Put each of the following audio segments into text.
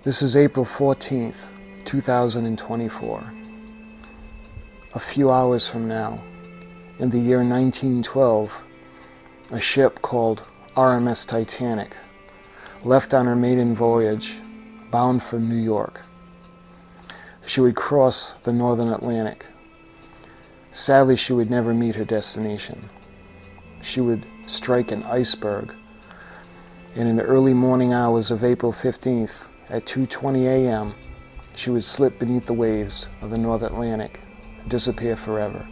This is April 14th, 2024. A few hours from now, in the year 1912, a ship called R.M.S. TITANIC left on her maiden voyage, bound for New York. She would cross the northern Atlantic. Sadly, she would never meet her destination. She would strike an iceberg, and in the early morning hours of April 15th, at 2:20 a.m., she would slip beneath the waves of the North Atlantic and disappear forever,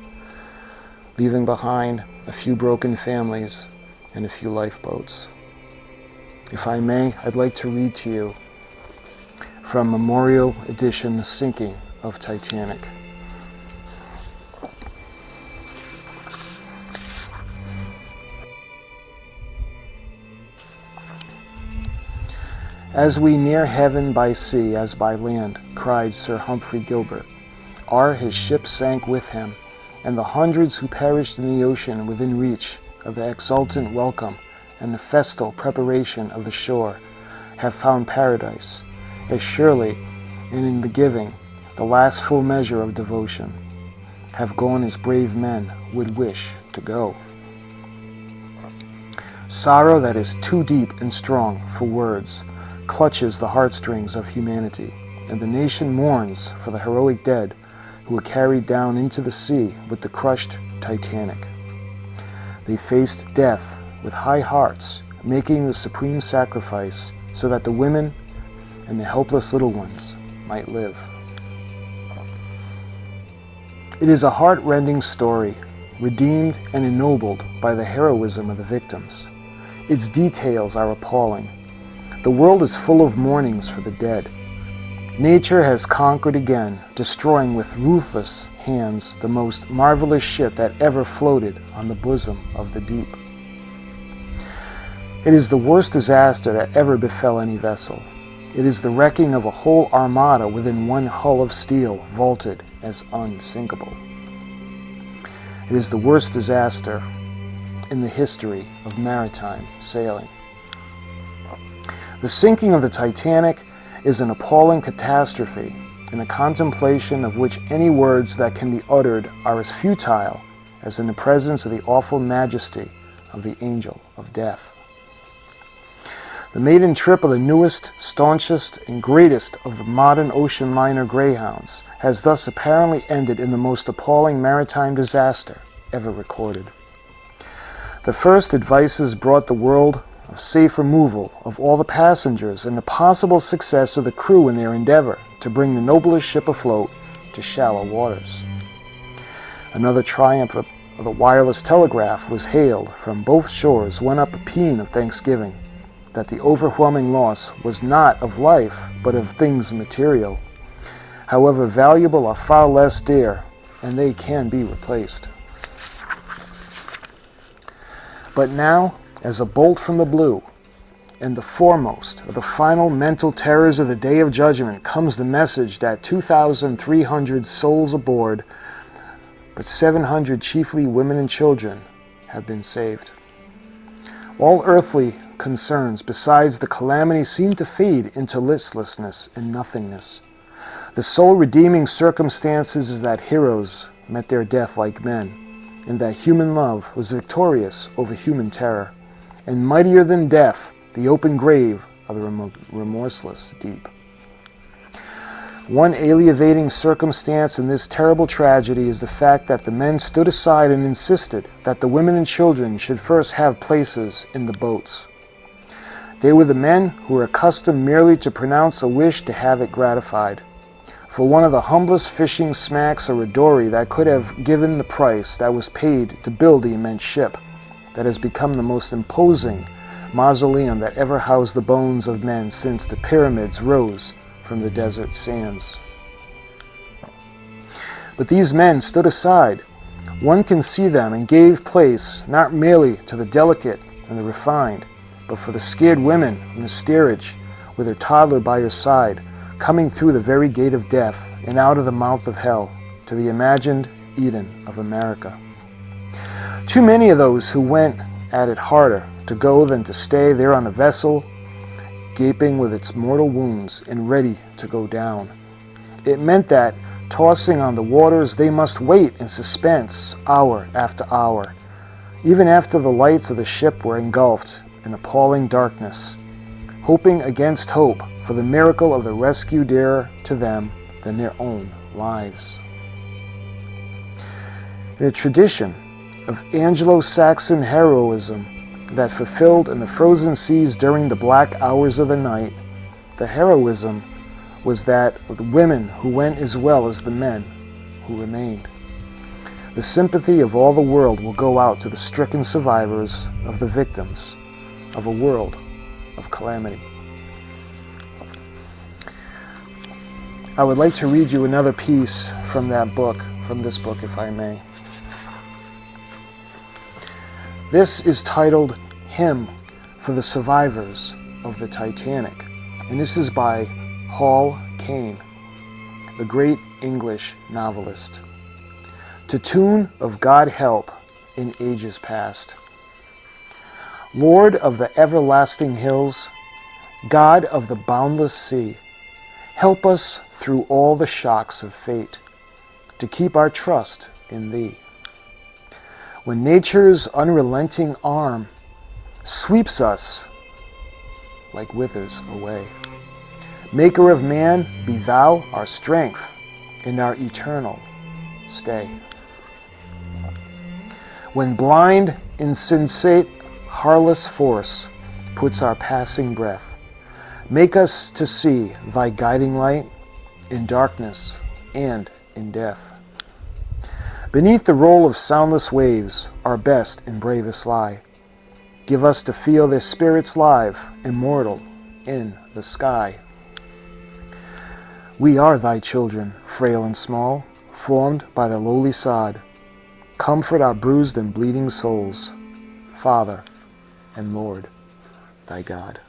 leaving behind a few broken families and a few lifeboats. If I may, I'd like to read to you from Memorial Edition, The Sinking of Titanic. As we near heaven by sea as by land, cried Sir Humphrey Gilbert, his ship sank with him, and the hundreds who perished in the ocean within reach of the exultant welcome and the festal preparation of the shore have found paradise, as surely, and in the giving, the last full measure of devotion, have gone as brave men would wish to go. Sorrow that is too deep and strong for words clutches the heartstrings of humanity, and the nation mourns for the heroic dead who were carried down into the sea with the crushed Titanic. They faced death with high hearts, making the supreme sacrifice so that the women and the helpless little ones might live. It is a heart-rending story, redeemed and ennobled by the heroism of the victims. Its details are appalling. The world is full of mournings for the dead. Nature has conquered again, destroying with ruthless hands the most marvelous ship that ever floated on the bosom of the deep. It is the worst disaster that ever befell any vessel. It is the wrecking of a whole armada within one hull of steel, vaulted as unsinkable. It is the worst disaster in the history of maritime sailing. The sinking of the Titanic is an appalling catastrophe, in a contemplation of which any words that can be uttered are as futile as in the presence of the awful majesty of the angel of death. The maiden trip of the newest, staunchest, and greatest of the modern ocean liner greyhounds has thus apparently ended in the most appalling maritime disaster ever recorded. The first advices brought the world of safe removal of all the passengers and the possible success of the crew in their endeavor to bring the noblest ship afloat to shallow waters. Another triumph of the wireless telegraph was hailed from both shores, went up a paean of thanksgiving that the overwhelming loss was not of life but of things material, however valuable, are far less dear, and they can be replaced. But now, as a bolt from the blue, and the foremost of the final mental terrors of the Day of Judgment, comes the message that 2,300 souls aboard, but 700, chiefly women and children, have been saved. All earthly concerns besides the calamity seem to fade into listlessness and nothingness. The sole redeeming circumstances is that heroes met their death like men, and that human love was victorious over human terror, and mightier than death, the open grave of the remorseless deep. One alleviating circumstance in this terrible tragedy is the fact that the men stood aside and insisted that the women and children should first have places in the boats. They were the men who were accustomed merely to pronounce a wish to have it gratified. For one of the humblest fishing smacks or a dory that could have given the price that was paid to build the immense ship that has become the most imposing mausoleum that ever housed the bones of men since the pyramids rose from the desert sands. But these men stood aside. One can see them and gave place not merely to the delicate and the refined, but for the scared women in the steerage with her toddler by her side, coming through the very gate of death and out of the mouth of hell to the imagined Eden of America. Too many of those who went at it harder to go than to stay there on the vessel gaping with its mortal wounds and ready to go down. It meant that, tossing on the waters, they must wait in suspense hour after hour, even after the lights of the ship were engulfed in appalling darkness, hoping against hope for the miracle of the rescue dearer to them than their own lives. In a tradition of Anglo-Saxon heroism that fulfilled in the frozen seas during the black hours of the night, the heroism was that of the women who went as well as the men who remained. The sympathy of all the world will go out to the stricken survivors of the victims of a world of calamity. I would like to read you another piece from that book, from this book, if I may. This is titled Hymn for the Survivors of the Titanic, and this is by Caine, the great English novelist. To tune of God help in ages past. Lord of the everlasting hills, God of the boundless sea, help us through all the shocks of fate to keep our trust in Thee. When nature's unrelenting arm sweeps us like withers away, Maker of man, be Thou our strength and our eternal stay. When blind, insensate, harless force puts our passing breath, make us to see Thy guiding light in darkness and in death. Beneath the roll of soundless waves, our best and bravest lie. Give us to feel their spirits live, immortal, in the sky. We are Thy children, frail and small, formed by the lowly sod. Comfort our bruised and bleeding souls, Father and Lord, Thy God.